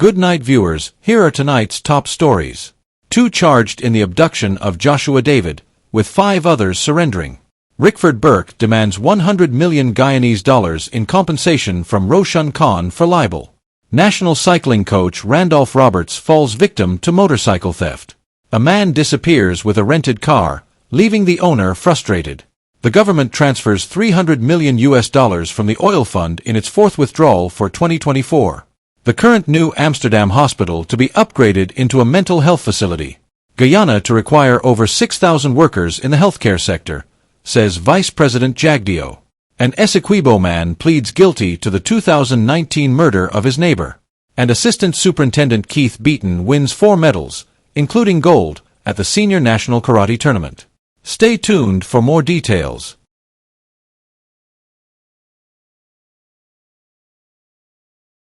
Good night, viewers. Here are tonight's top stories. 2 charged in the abduction of Joshua David, with 5 others surrendering. Rickford Burke demands 100 million Guyanese dollars in compensation from Roshan for libel. National cycling coach Randolph Roberts falls victim to motorcycle theft. A man disappears with a rented car, leaving the owner frustrated. The government transfers $300 million from the oil fund in its 4th withdrawal for 2024. The current new Amsterdam Hospital to be upgraded into a mental health facility. Guyana to require over 6,000 workers in the healthcare sector, says Vice President Jagdeo. An Essequibo man pleads guilty to the 2019 murder of his neighbor. And Assistant Superintendent Keith Beaton wins 4 medals, including gold, at the Senior National Karate Tournament. Stay tuned for more details.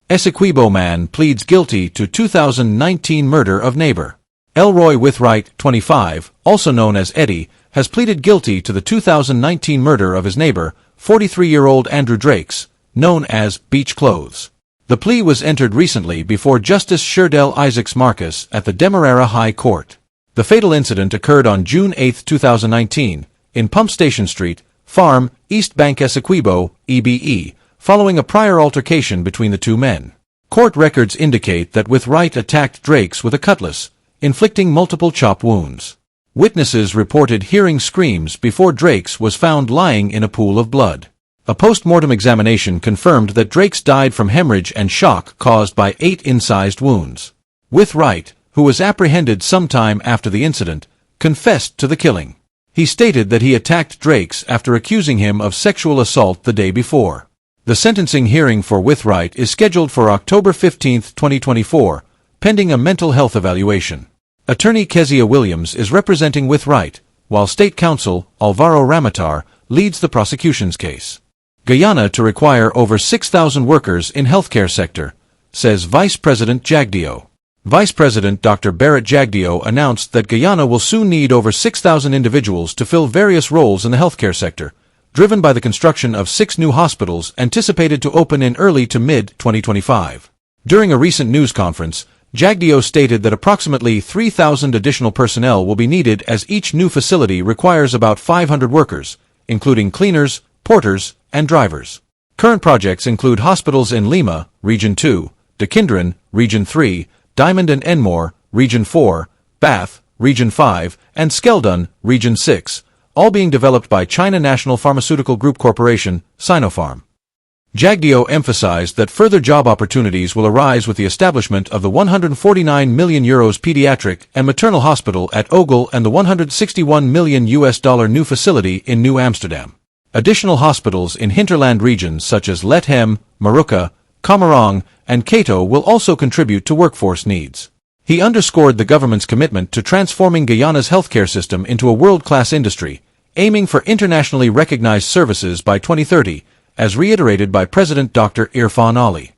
Essequibo man pleads guilty to 2019 murder of neighbor. Elroy Withright, 25, also known as Eddie, has pleaded guilty to the 2019 murder of his neighbor, 43-year-old Andrew Drakes, known as Beach Clothes. The plea was entered recently before Justice Sherdell Isaacs Marcus at the Demerara High Court. The fatal incident occurred on June 8, 2019, in Pump Station Street, Farm, East Bank, Essequibo, EBE, following a prior altercation between the 2 men. Court records indicate that Withright attacked Drakes with a cutlass, inflicting multiple chop wounds. Witnesses reported hearing screams before Drakes was found lying in a pool of blood. A post-mortem examination confirmed that Drakes died from hemorrhage and shock caused by 8 incised wounds. Withright, who was apprehended sometime after the incident, confessed to the killing. He stated that he attacked Drakes after accusing him of sexual assault the day before. The sentencing hearing for Withright is scheduled for October 15, 2024, pending a mental health evaluation. Attorney Kezia Williams is representing Withright, while State Counsel Alvaro Ramatar leads the prosecution's case. Guyana to require over 6,000 workers in healthcare sector, says Vice President Jagdeo. Vice President Dr. Barrett Jagdeo announced that Guyana will soon need over 6,000 individuals to fill various roles in the healthcare sector, driven by the construction of 6 new hospitals anticipated to open in early to mid-2025. During a recent news conference, Jagdeo stated that approximately 3,000 additional personnel will be needed as each new facility requires about 500 workers, including cleaners, porters, and drivers. Current projects include hospitals in Lima, Region 2, Dequindran, Region 3, Diamond and Enmore, Region 4, Bath, Region 5, and Skeldon, Region 6, all being developed by China National Pharmaceutical Group Corporation, Sinopharm. Jagdeo emphasized that further job opportunities will arise with the establishment of the €149 million pediatric and maternal hospital at Ogle and the $161 million new facility in New Amsterdam. Additional hospitals in hinterland regions such as Lethem, Maruka, Kamarong, and Kato will also contribute to workforce needs. He underscored the government's commitment to transforming Guyana's healthcare system into a world-class industry, aiming for internationally recognized services by 2030, as reiterated by President Dr. Irfan Ali.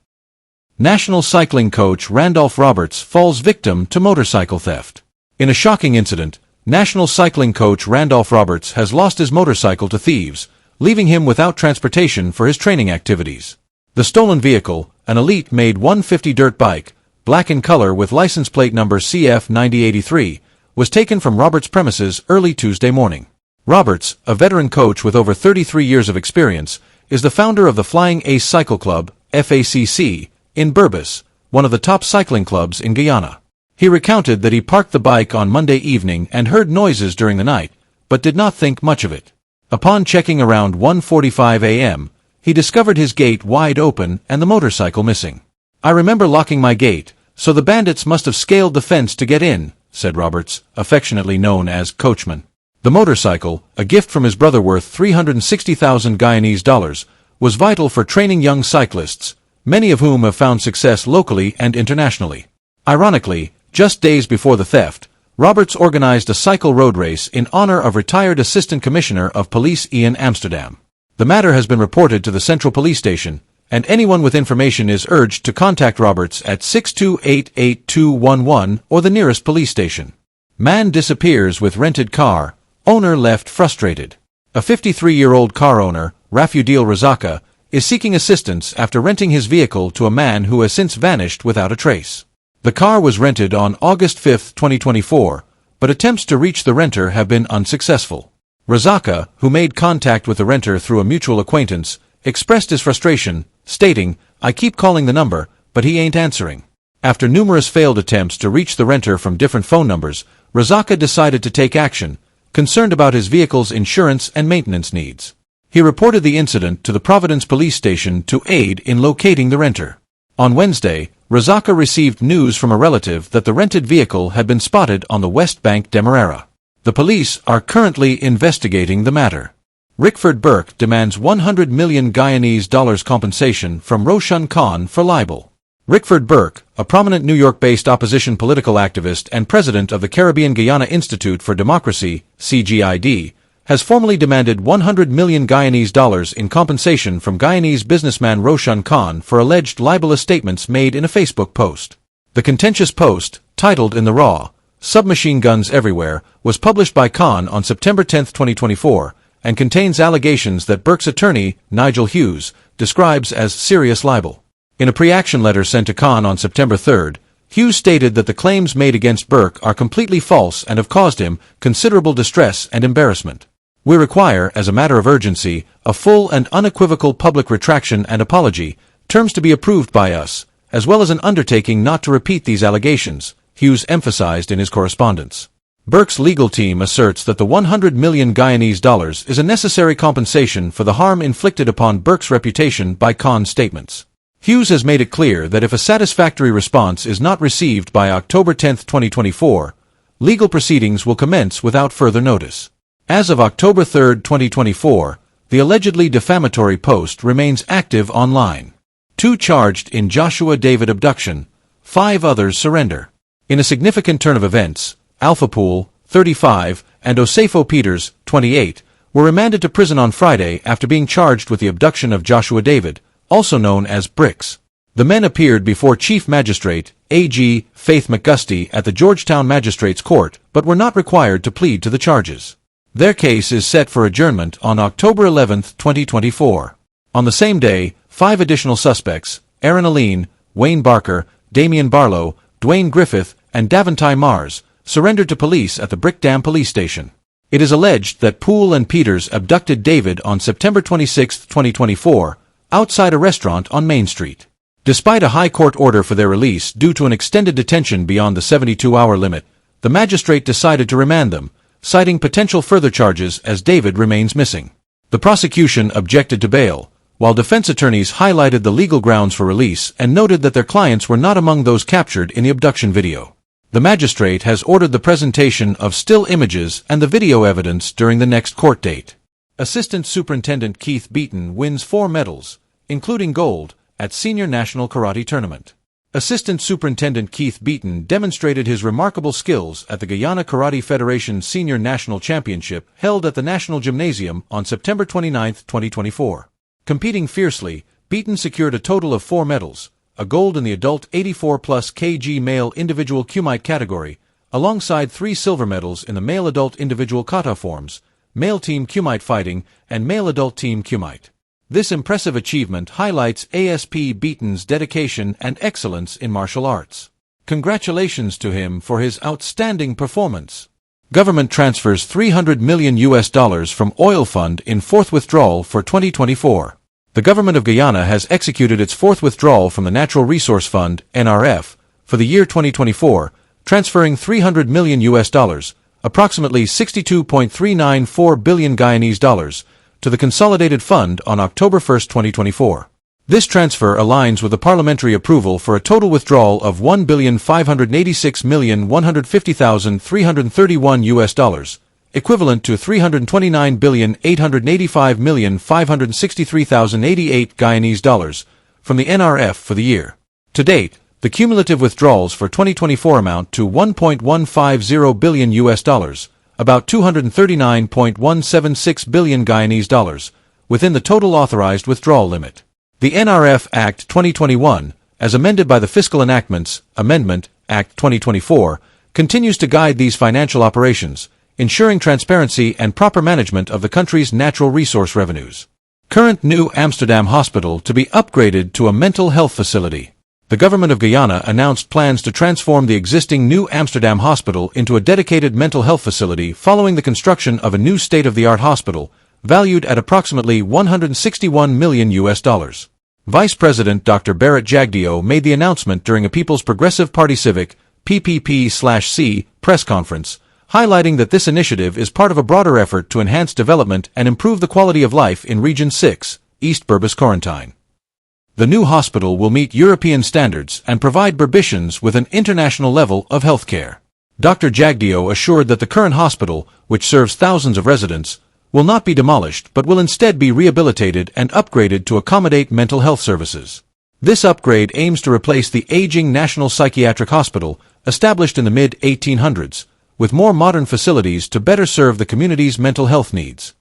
National cycling coach Randolph Roberts falls victim to motorcycle theft. In a shocking incident, national cycling coach Randolph Roberts has lost his motorcycle to thieves, leaving him without transportation for his training activities. The stolen vehicle, an Elite-made 150 dirt bike, black in color with license plate number CF9083, was taken from Roberts' premises early Tuesday morning. Roberts, a veteran coach with over 33 years of experience, is the founder of the Flying Ace Cycle Club, FACC, in Burbus, one of the top cycling clubs in Guyana. He recounted that he parked the bike on Monday evening and heard noises during the night, but did not think much of it. Upon checking around 1:45 a.m., he discovered his gate wide open and the motorcycle missing. "I remember locking my gate, so the bandits must have scaled the fence to get in," said Roberts, affectionately known as Coachman. The motorcycle, a gift from his brother worth 360,000 Guyanese dollars, was vital for training young cyclists, many of whom have found success locally and internationally. Ironically, just days before the theft, Roberts organized a cycle road race in honor of retired Assistant Commissioner of Police Ian Amsterdam. The matter has been reported to the Central Police Station, and anyone with information is urged to contact Roberts at 628-8211 or the nearest police station. Man disappears with rented car, owner left frustrated. A 53-year-old car owner, Rafudil Razaka, is seeking assistance after renting his vehicle to a man who has since vanished without a trace. The car was rented on August 5, 2024, but attempts to reach the renter have been unsuccessful. Razaka, who made contact with the renter through a mutual acquaintance, expressed his frustration, stating, "I keep calling the number, but he ain't answering." After numerous failed attempts to reach the renter from different phone numbers, Razaka decided to take action, concerned about his vehicle's insurance and maintenance needs. He reported the incident to the Providence police station to aid in locating the renter. On Wednesday, Razaka received news from a relative that the rented vehicle had been spotted on the West Bank Demerara. The police are currently investigating the matter. Rickford Burke demands $100 million Guyanese compensation from Roshan Khan for libel. Rickford Burke, a prominent New York-based opposition political activist and president of the Caribbean Guyana Institute for Democracy, CGID, has formally demanded $100 million Guyanese in compensation from Guyanese businessman Roshan Khan for alleged libelous statements made in a Facebook post. The contentious post, titled in the Raw, "Submachine Guns Everywhere," was published by Khan on September 10, 2024, and contains allegations that Burke's attorney, Nigel Hughes, describes as serious libel. In a pre-action letter sent to Khan on September 3, Hughes stated that the claims made against Burke are completely false and have caused him considerable distress and embarrassment. We require, as a matter of urgency, a full and unequivocal public retraction and apology, terms to be approved by us, as well as an undertaking not to repeat these allegations, Hughes emphasized in his correspondence. Burke's legal team asserts that the $100 million Guyanese is a necessary compensation for the harm inflicted upon Burke's reputation by Khan's statements. Hughes has made it clear that if a satisfactory response is not received by October 10, 2024, legal proceedings will commence without further notice. As of October 3, 2024, the allegedly defamatory post remains active online. 2 charged in Joshua David abduction, 5 others surrender. In a significant turn of events, Alpha Pool, 35, and Osefo Peters, 28, were remanded to prison on Friday after being charged with the abduction of Joshua David, also known as Bricks. The men appeared before Chief Magistrate, A.G. Faith McGusty at the Georgetown Magistrates Court, but were not required to plead to the charges. Their case is set for adjournment on October 11, 2024. On the same day, 5 additional suspects, Aaron Aline, Wayne Barker, Damian Barlow, Dwayne Griffith, and Davantai Mars, surrendered to police at the Brick Dam police station. It is alleged that Poole and Peters abducted David on September 26, 2024, outside a restaurant on Main Street. Despite a high court order for their release due to an extended detention beyond the 72-hour limit, the magistrate decided to remand them, citing potential further charges as David remains missing. The prosecution objected to bail, while defense attorneys highlighted the legal grounds for release and noted that their clients were not among those captured in the abduction video. The magistrate has ordered the presentation of still images and the video evidence during the next court date. Assistant Superintendent Keith Beaton wins 4 medals, including gold, at Senior National Karate Tournament. Assistant Superintendent Keith Beaton demonstrated his remarkable skills at the Guyana Karate Federation Senior National Championship held at the National Gymnasium on September 29, 2024. Competing fiercely, Beaton secured a total of 4 medals, a gold in the adult 84+ kg male individual kumite category, alongside 3 silver medals in the male adult individual kata forms, male team kumite fighting, and male adult team kumite. This impressive achievement highlights ASP Beaton's dedication and excellence in martial arts. Congratulations to him for his outstanding performance. Government transfers $300 million from oil fund in 4th withdrawal for 2024. The government of Guyana has executed its 4th withdrawal from the Natural Resource Fund, NRF, for the year 2024, transferring $300 million, approximately $62.394 billion Guyanese, to the Consolidated Fund on October 1, 2024. This transfer aligns with the parliamentary approval for a total withdrawal of $1,586,150,331, equivalent to $329,885,563,088 Guyanese, from the NRF for the year. To date, the cumulative withdrawals for 2024 amount to $1.150 billion, about $239.176 billion Guyanese, within the total authorized withdrawal limit. The NRF Act 2021, as amended by the Fiscal Enactments Amendment Act 2024, continues to guide these financial operations, ensuring transparency and proper management of the country's natural resource revenues. Current new Amsterdam Hospital to be upgraded to a mental health facility. The government of Guyana announced plans to transform the existing New Amsterdam Hospital into a dedicated mental health facility following the construction of a new state-of-the-art hospital, valued at approximately $161 million. Vice President Dr. Barrett Jagdeo made the announcement during a People's Progressive Party Civic PPP/C press conference, highlighting that this initiative is part of a broader effort to enhance development and improve the quality of life in Region 6, East Berbice Quarantine. The new hospital will meet European standards and provide Berbicians with an international level of health care. Dr. Jagdeo assured that the current hospital, which serves thousands of residents, will not be demolished but will instead be rehabilitated and upgraded to accommodate mental health services. This upgrade aims to replace the aging National Psychiatric Hospital, established in the mid-1800s, with more modern facilities to better serve the community's mental health needs.